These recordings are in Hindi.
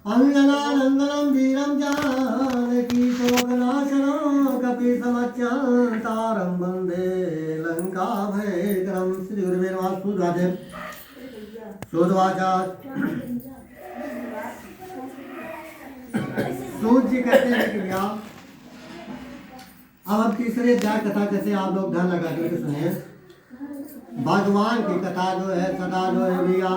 अंजनानंदनं वीरं जानकी शोकनाशनं कपिसमच्यन्तारं वन्दे लङ्काभयकरं। श्री गुरुवे नमः। शोधवाचा सूत जी कहते हैं कि भैया अब तीसरे अध्याय कथा कैसे आप लोग ध्यान लगा करके सुनिए। भगवान की कथा जो है सदा जो है भैया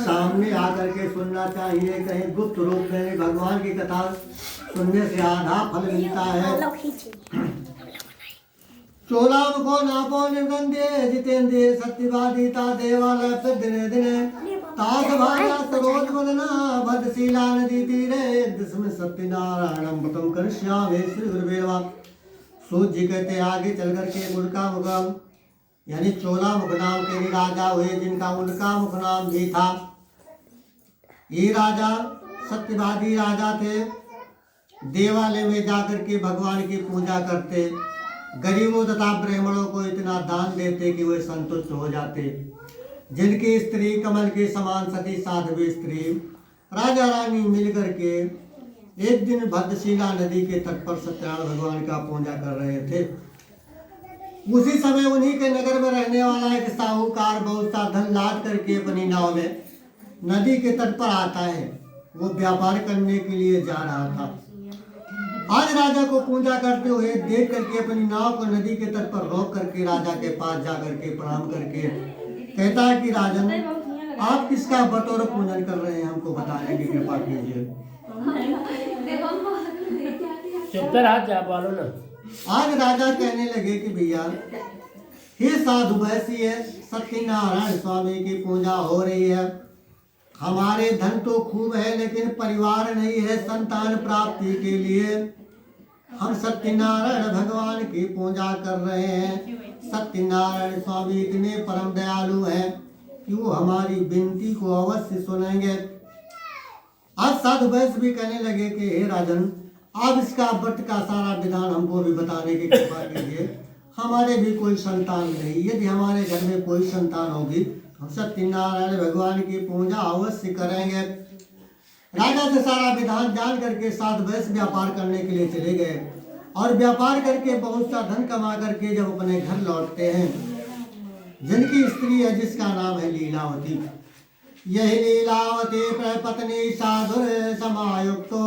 सामने आकर के सुनना चाहिए। कहीं गुप्त रूप में भगवान की कथा सुनने से आधा फल मिलता है। चोलाम को नापो निर्गंधे जितेंद्रिय सत्यवादिता देवालय दिने दिने तास भार्या सरोज वदना भद्रशीला नदी तीरे जिसमें सत्यनारायणम बतम करिष्यामि। श्री गुरुवे नमः। सूत जी कहते आगे चल करके उनका मुकाम यानी चोला मुख नाम के भी राजा हुए जिनका उनका मुख नाम भी था। ये राजा सत्यवादी राजा थे। देवालय में जाकर के भगवान की पूजा करते, गरीबों तथा ब्राह्मणों को इतना दान देते कि वे संतुष्ट हो जाते। जिनकी स्त्री कमल के समान सती साध्वी स्त्री राजा रानी मिलकर के एक दिन भद्रशीला नदी के तट पर सत्यनारायण भगवान का पूजा कर रहे थे। उसी समय उन्हीं के नगर में रहने वाला एक साहूकार बहुत सा धन लाद करके अपनी नाव में नदी के तट पर आता है। वो व्यापार करने के लिए जा रहा था। आज राजा को पूजा करते हुए देख करके अपनी नाव को नदी के तट पर रोक करके राजा के पास जा करके प्रणाम करके कहता है कि राजन आप किसका बतौर पूजन कर रहे हैं, हमको बताने की कृपा कीजिए। आज राजा कहने लगे कि भैया हे साधु वैसी है, सत्यनारायण स्वामी की पूजा हो रही है। हमारे धन तो खूब है लेकिन परिवार नहीं है। संतान प्राप्ति के लिए हम सत्यनारायण भगवान की पूजा कर रहे हैं। सत्यनारायण स्वामी इतने परम दयालु हैं कि वो हमारी विनती को अवश्य सुनेंगे। आज साधु वैश्य भी कहने लगे कि हे राजन आप इसका व्रत का सारा विधान हमको भी बताने की कृपा कीजिए। हमारे भी कोई संतान नहीं, यदि हमारे घर में कोई संतान होगी हम सत्यनारायण भगवान की पूजा अवश्य करेंगे। राजा से सारा विधान जान करके साधु वैश्य व्यापार करने के लिए चले गए और व्यापार करके बहुत सा धन कमा करके जब अपने घर लौटते हैं, जिनकी स्त्री है जिसका नाम है लीलावती, यही लीलावती पत्नी साधु समायुक्तो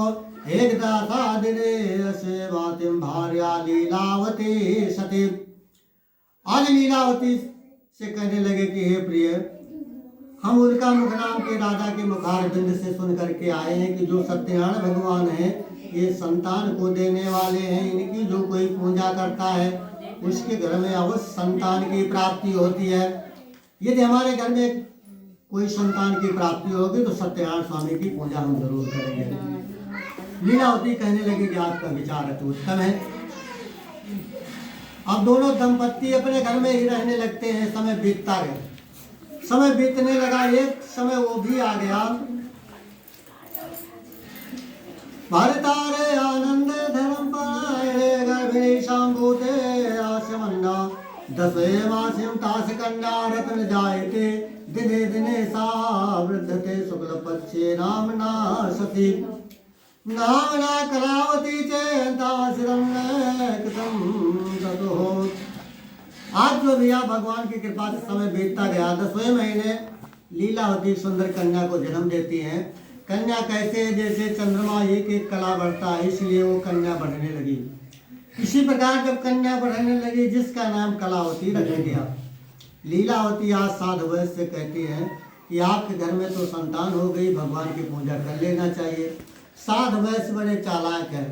एक दासा दिने सेवातिम भार्या लीलावती सती। आज लीलावती से कहने लगे कि हे प्रिय हम उनका मुख नाम के राजा के मुखार बिंद से सुन करके आए हैं कि जो सत्यनारायण भगवान है ये संतान को देने वाले हैं। इनकी जो कोई पूजा करता है उसके घर में अवश्य संतान की प्राप्ति होती है। यदि हमारे घर में कोई संतान की प्राप्ति होगी तो सत्यनारायण स्वामी की पूजा हम जरूर करेंगे। लीलावती कहने लगी कि आपका विचार अति उत्तम है। अब दोनों दंपत्ति अपने घर में ही रहने लगते हैं। समय बीतता गया, समय बीतने लगा। एक समय वो भी आ गया। भारतारे आनंद धर्म पाये गर्भिणी शांभूते आशमन्ना दशे मासिम तास कन्या रत्न जायते दिने दिने सा वृद्धते शुक्ल पक्षे नामना सती नामना कलावती आज जो भैया भगवान की कृपा से समय बीतता गया। 10वें महीने लीलावती सुंदर कन्या को जन्म देती हैं। कन्या कैसे जैसे चंद्रमा एक एक कला बढ़ता है, इसलिए वो कन्या बढ़ने लगी। इसी प्रकार जब कन्या बढ़ने लगी जिसका नाम कलावती रख दिया। लीलावती आज साधु वैश्य से कहती हैं कि आपके घर में तो संतान हो गई, भगवान की पूजा कर लेना चाहिए। साधु वैश्य बड़े चालाक है,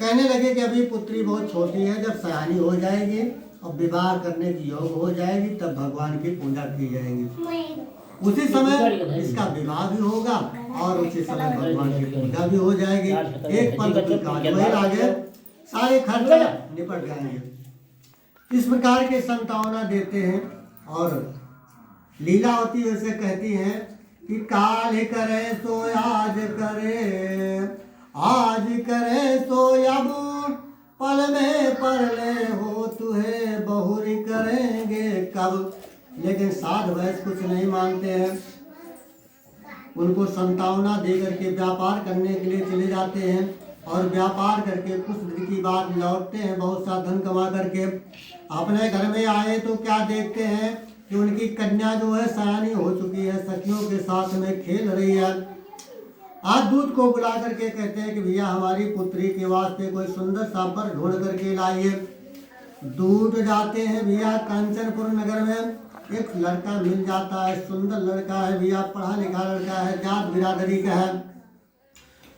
कहने लगे कि अभी पुत्री बहुत छोटी है, जब सयानी हो जाएगी और विवाह करने की योग हो जाएगी तब भगवान की पूजा की जाएगी। उसी समय इसका विवाह भी होगा और उसी समय भगवान की पूजा भी हो जाएगी। एक पंथ की कार्रवाई आगे सारे खर्च निपट जाएंगे। इस प्रकार के संतावना देते हैं और लीलावती वैसे कहती हैं कि काल करे सो आज करे, आज करे सो अब पल में परले हो तुहे बहुरी करेंगे कब। लेकिन साध वैश्य कुछ नहीं मानते हैं, उनको संतावना देकर के व्यापार करने के लिए चले जाते हैं और व्यापार करके कुछ दिन की बाद लौटते हैं बहुत सा धन कमा करके। अपने घर में आए तो क्या देखते हैं कि उनकी कन्या जो है सयानी हो चुकी है, सखियों के साथ में खेल रही है। आज दूध को बुला करके कहते हैं कि भैया हमारी पुत्री के वास्ते कोई सुंदर सा वर ढूंढ करके लाइए। दूध जाते हैं भैया कांचनपुर नगर में, एक लड़का मिल जाता है, सुंदर लड़का है भैया, पढ़ा लिखा लड़का है, जात बिरादरी का है।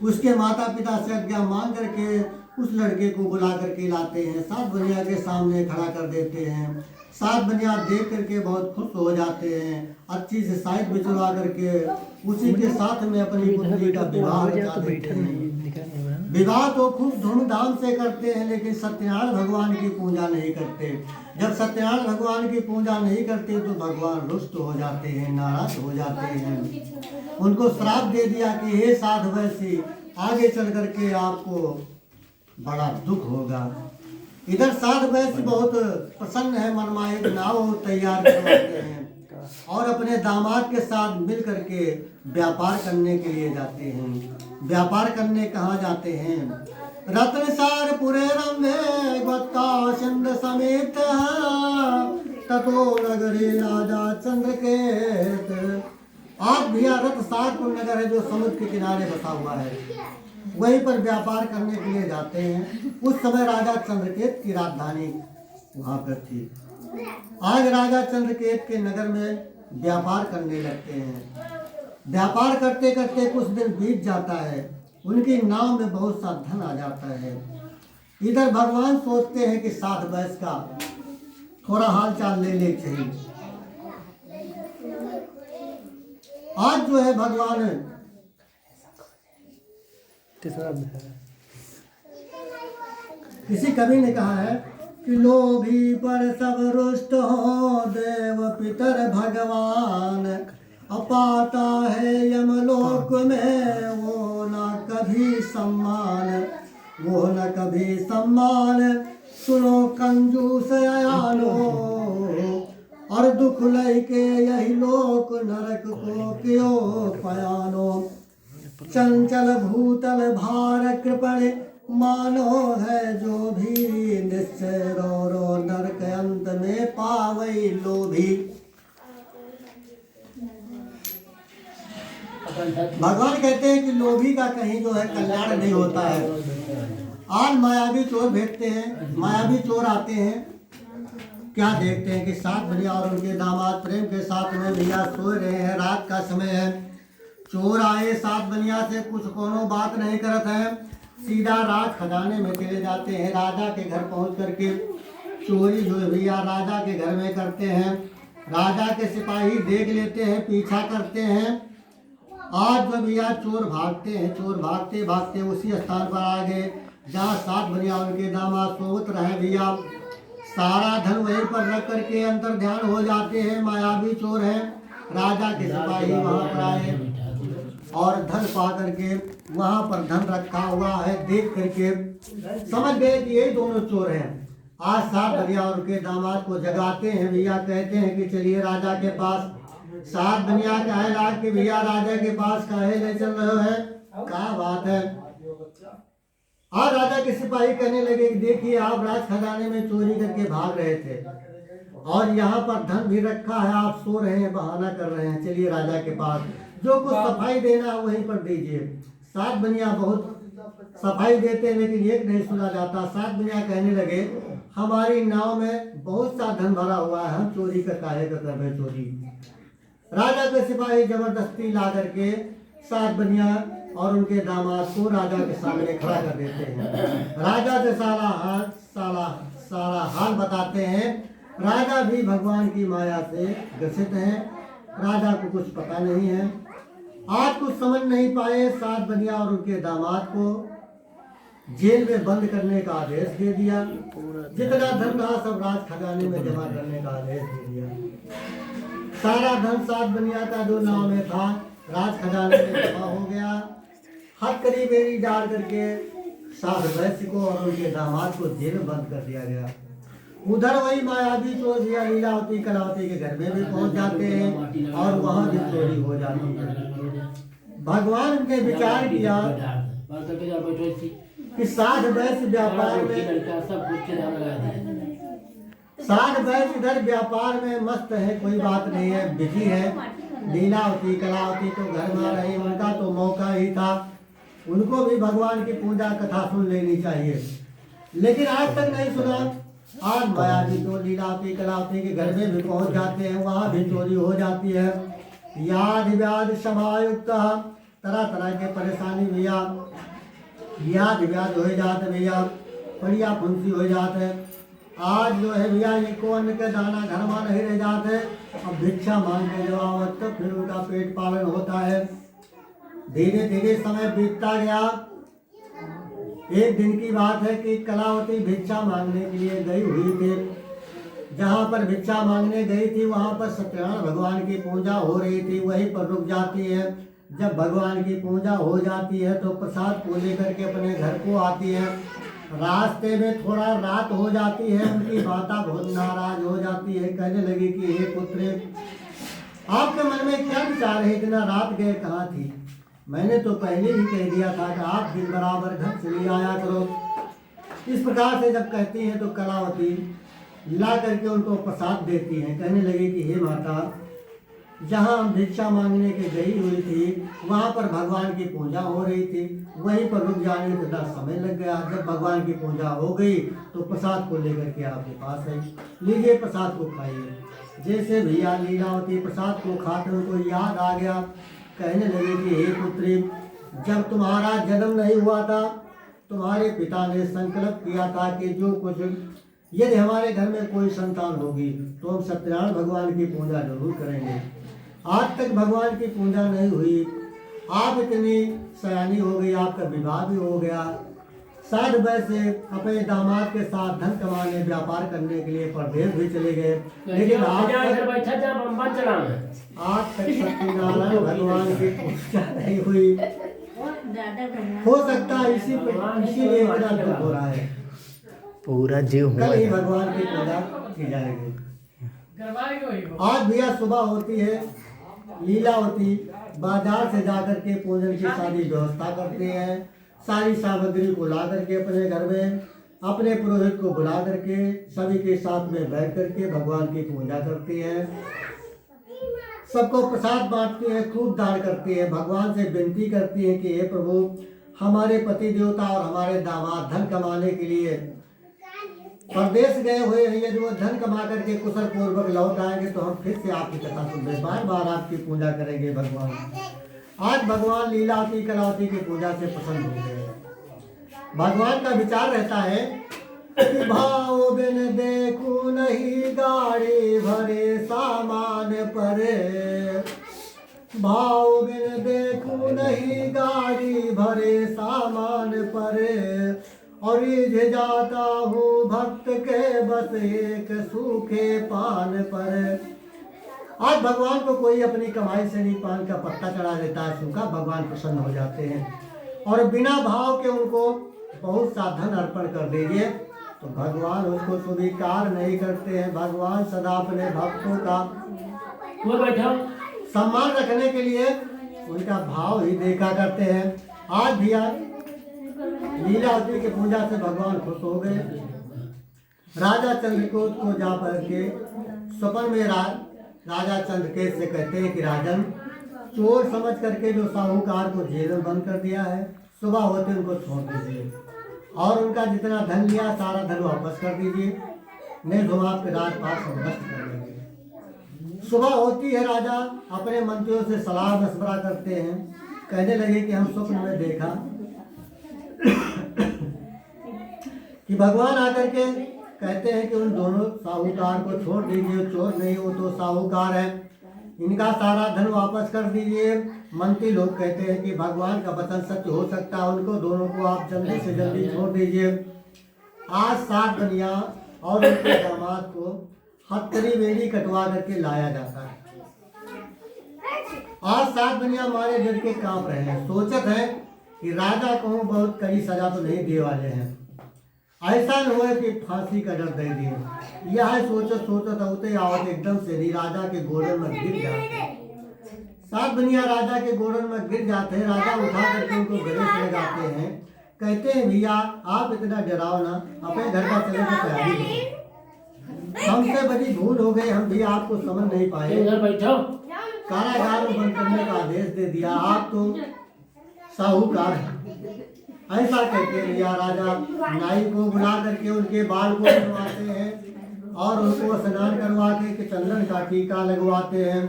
उसके माता पिता से आज्ञा मांग करके उस लड़के को बुला करके लाते हैं, सात बनिया के सामने खड़ा कर देते हैं। सात बनिया देख करके बहुत खुश हो जाते हैं, अच्छी से साइड बिछवा करके उसी के साथ में अपनी पुत्री का विवाह रचा देते हैं। विवाह तो खूब धूमधाम से करते हैं, लेकिन सत्यनारायण भगवान की पूजा नहीं करते। जब सत्यनारायण भगवान की पूजा नहीं करते तो भगवान रुष्ट हो जाते हैं, नाराज हो जाते हैं। उनको श्राप दे दिया कि हे साधु वैसी, आगे चल करके आपको बड़ा दुख होगा। इधर साधु वैश्य बहुत प्रसन्न है, मनमा एक नाव तैयार करवाते हैं और अपने दामाद के साथ मिल करके व्यापार करने के लिए जाते हैं। व्यापार करने कहाँ जाते हैं? रत्नसार पुरे रंगे गोत्ता चंद्र समेत ततो नगरी राजा चंद्रकेत। आज भैया रत्नसारपुर नगर है जो समुद्र के किनारे बसा हुआ है, वहीं पर व्यापार करने के लिए जाते हैं। उस समय राजा चंद्रकेत की राजधानी वहां पर थी। आज राजा चंद्रकेत के नगर में व्यापार करने लगते हैं। व्यापार करते करते कुछ दिन बीत जाता है, उनकी नाव में बहुत सा धन आ जाता है। इधर भगवान सोचते हैं कि साधु वैश्य का थोड़ा हाल चाल ले चाहिए। आज जो है भगवान किसी कवि ने कहा है कि लोभी पर सब रुष्ट हो देव पितर भगवान, अपाता है यमलोक में वो न कभी सम्मान, वो न कभी सम्मान। सुनो कंजूस अयानो और दुख लय के यही लोक नरक को क्यों पयानो। चंचल भूतल भार कृपण मानो है जो भी, निश्चय रो रो नरक अंत में पावई लोभी। भगवान कहते हैं कि लोभी का कहीं जो है कल्याण नहीं होता है। आज मायावी चोर भेजते हैं, मायावी चोर आते हैं, क्या देखते हैं कि सात बनिया और उनके दामाद प्रेम के साथ में भैया सो रहे हैं, रात का समय है। चोर आए सात बनिया से कुछ कोनो बात नहीं करत है, सीधा राज खजाने में चले जाते हैं। राजा के घर पहुंच करके चोरी जो भैया राजा के घर में करते हैं। राजा के सिपाही देख लेते हैं, पीछा करते हैं। आज जो भैया चोर भागते हैं, चोर भागते भागते उसी स्थान पर आ गए जहाँ सात बनिया उनके दामाद सोवत रहे भैया। सारा धन वहीं पर रख करके अंतर ध्यान हो जाते हैं, मायावी चोर हैं। राजा के सिपाही वहाँ पर आए और धन पा करके वहाँ पर धन रखा हुआ है देख करके समझ गए कि ये दोनों चोर हैं। आज सात बनिया और उनके दामाद को जगाते हैं भैया, कहते हैं कि चलिए राजा के पास। सात बनिया कहे लाग कि भैया राजा के पास काहे ले चल रहे हैं, क्या बात है। आज राजा के सिपाही कहने लगे कि देखिए आप राज खजाने में चोरी करके भाग रहे थे और यहाँ पर धन भी रखा है, आप सो रहे हैं, बहाना कर रहे हैं, चलिए राजा के पास, जो कुछ सफाई देना है वहीं पर दीजिए। सात बनिया बहुत सफाई देते हैं लेकिन एक नहीं सुना जाता। सात बनिया कहने लगे हमारी नाव में बहुत सा धन भरा हुआ है, हम चोरी का काहे कर रहे हैं चोरी। राजा के सिपाही जबरदस्ती ला करके सात बनिया और उनके दामाद को राजा के सामने खड़ा कर देते हैं। राजा से सारा हाल बताते हैं। राजा भी भगवान की माया से ग्रसित हैं, राजा को कुछ पता नहीं है। आज कुछ समझ नहीं पाए, सात बनिया और उनके दामाद को जेल में बंद करने का आदेश दे दिया। जितना धन था सब राज खजाने में जमा करने का आदेश दे दिया। सारा धन सात बनिया का जो नाम में था राज खजाने में जमा हो गया। हथकड़ी बेड़ी डाल करके साधु वैश्य को और उनके दामाद को जेल में बंद कर दिया गया। उधर वही मायावी चोर भैया लीलावती कलावती के घर में भी पहुंच जाते हैं और वहां भी चोरी हो जाती है। भगवान ने विचार किया कि साध वैश्य व्यापार में साध वैश्य इधर व्यापार में मस्त है, कोई बात नहीं है, बिजी है। लीलावती कलावती तो घर में रही, उनका तो मौका ही था, उनको भी भगवान की पूजा कथा सुन लेनी चाहिए, लेकिन आज तक नहीं सुना। आज मायावी तो लीलावती कलावती के घर में भी पहुंच जाते हैं, वहां भी चोरी हो जाती है। याद व्याध समायुक्त, तरह तरह के परेशानी भैया, याद व्याध हो जाते भैया, बढ़िया फुंसी हो जाते। आज जो है भैया इनको अन्न के दाना घर में नहीं रह जाते, अब भिक्षा मांग के जब आवत तो फिर उनका पेट पालन होता है। धीरे धीरे समय बीतता गया। एक दिन की बात है कि कलावती भिक्षा मांगने के लिए गई हुई थी। जहाँ पर भिक्षा मांगने गई थी वहाँ पर सत्यनारायण भगवान की पूजा हो रही थी, वहीं पर रुक जाती है। जब भगवान की पूजा हो जाती है तो प्रसाद को लेकर के अपने घर को आती है। रास्ते में थोड़ा रात हो जाती है, उनकी माता बहुत नाराज हो जाती है, कहने लगी कि हे पुत्र, आपके मन में क्या विचार है, इतना रात गए कहाँ थी? मैंने तो पहले ही कह दिया था कि आप दिन बराबर घर चली आया करो। इस प्रकार से जब कहती हैं तो कलावती ला करके उनको प्रसाद देती हैं। कहने लगी कि हे माता, जहाँ हम भिक्षा मांगने के गई हुई थी वहाँ पर भगवान की पूजा हो रही थी, वहीं पर रुक जाने में थोड़ा समय लग गया। जब भगवान की पूजा हो गई तो प्रसाद को लेकर के आपके पास आई, लीजिए प्रसाद को खाइए। जैसे भैया लीलावती प्रसाद को खाकर उनको याद आ गया, कहने लगे कि हे पुत्री, जब तुम्हारा जन्म नहीं हुआ था तुम्हारे पिता ने संकल्प किया था कि जो कुछ यदि हमारे घर में कोई संतान होगी तो हम सत्यनारायण भगवान की पूजा जरूर करेंगे। आज तक भगवान की पूजा नहीं हुई, आप इतनी सयानी हो गई, आपका विवाह भी हो गया, शायद वैसे अपने दामाद के साथ धन कमाने व्यापार करने के लिए परदेश भी चले गए, लेकिन आज तक सत्यनारायण भगवान की पूजा नहीं हुई। हो सकता है इसीलिए इतना दुख हो रहा है। पूरा जीव कल ही भगवान की पूजा की जाएगी। आज भैया सुबह होती है, लीलावती बाजार से जाकर के पूजन की सारी व्यवस्था करते हैं, सारी सामग्री को ला करके अपने घर में अपने पुरोहित को बुला करके सभी के साथ में बैठ करके भगवान की पूजा करती हैं, सबको प्रसाद बांटती हैं, खूब दान करती हैं, भगवान से विनती करती हैं कि हे प्रभु, हमारे पति देवता और हमारे दामाद धन कमाने के लिए परदेश गए हुए हैं, यदि वो धन कमा करके कुशल पूर्वक लौट आएंगे तो हम फिर से आपकी कथा सुनते बार बार आपकी पूजा करेंगे भगवान। आज भगवान लीलावती कलावती की पूजा से प्रसन्न हो गए। भगवान का विचार रहता है कि भाव बिन देखू नहीं गाड़ी भरे सामान परे, भाव बिन देखू नहीं गाड़ी भरे सामान परे, और रिझ जाता हूँ भक्त के बस एक सूखे पान पर। आज भगवान को कोई अपनी कमाई से नहीं पान का पत्ता चढ़ा देता है सूखा, भगवान प्रसन्न हो जाते हैं और बिना भाव के उनको बहुत सा धन अर्पण कर दीजिए तो भगवान उसको स्वीकार नहीं करते हैं। भगवान सदा अपने भक्तों का सम्मान रखने के लिए उनका भाव ही देखा करते हैं। आज भी लीलावती की पूजा से भगवान खुश हो गए। राजा चंद्रकोट को जा पर के स्वप्न में राजा चंद्रकेत से कहते हैं कि राजन, चोर समझ करके जो साहूकार को जेल में बंद कर दिया है, सुबह होते उनको छोड़ दीजिए और उनका जितना धन लिया सारा धन वापस कर दीजिए, नहीं तो आपके राजपाट सब नष्ट कर देंगे। सुबह होती है, राजा अपने मंत्रियों से सलाह मशवरा करते हैं, कहने लगे कि हम स्वप्न में देखा कि भगवान आकर के कहते हैं कि उन दोनों साहूकार को छोड़ दीजिए, चोर नहीं हो तो साहूकार है, इनका सारा धन वापस कर दीजिए। मंत्री लोग कहते हैं कि भगवान का वचन सत्य हो सकता है, उनको दोनों को आप जल्दी से जल्दी छोड़ दीजिए। आज 7 बनिया और उनके दामाद को हथकड़ी बेड़ी कटवा करके लाया जाता है। आज सात बनिया मारे डर के कांप रहे हैं, सोचत है कि राजा को बहुत कड़ी सजा तो नहीं दे वाले हैं, ऐसा न हो कि फांसी का डर दे दिए। यह सोचत सोचत होते आवत एकदम से नहीं राजा के गोड़न में गिर जाते। सात बनिया राजा के गोड़न में गिर जाते हैं। राजा उठा करके उनको गले से लगाते हैं, कहते हैं भैया आप इतना डराओ ना, अपने घर का चले की तैयारी करो। हमसे बड़ी भूल हो गई, हम भी आपको समझ नहीं पाए, कारागार में बंद करने का आदेश दे दिया, आप तो साहूकार हैं। ऐसा कहते भैया राजा नाई को बुला करके उनके बाल को कटवाते हैं और उनको स्नान करवा के चंदन का टीका लगवाते हैं,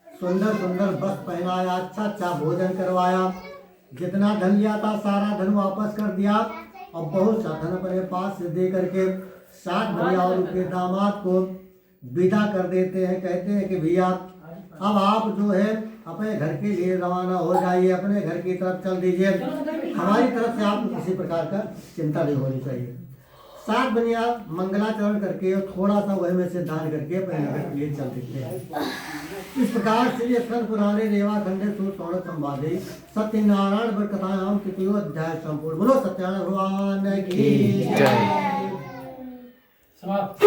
सुंदर सुंदर वस्त्र पहनाया, अच्छा अच्छा भोजन करवाया, जितना धन लिया था सारा धन वापस कर दिया और बहुत सा धन अपने पास से दे करके सात भैया और उनके दामाद को विदा कर देते हैं। कहते हैं कि भैया अब आप जो है अपने घर के लिए रवाना हो जाइए, अपने घर की तरफ चल दीजिए, हमारी तरफ से आपको किसी प्रकार का चिंता नहीं होनी चाहिए। सात बनिया मंगलाचरण करके और थोड़ा सा वह में से दान करके अपने घर के लिए चल देते हैं। इस प्रकार से स्कंद पुराणे रेवा खंडे सूत्र संवादे सत्यनारायण वर कथायाम तृतीयो अध्याय संपूर्ण। बोलो सत्यनारायण भगवान की जय। समाप्त।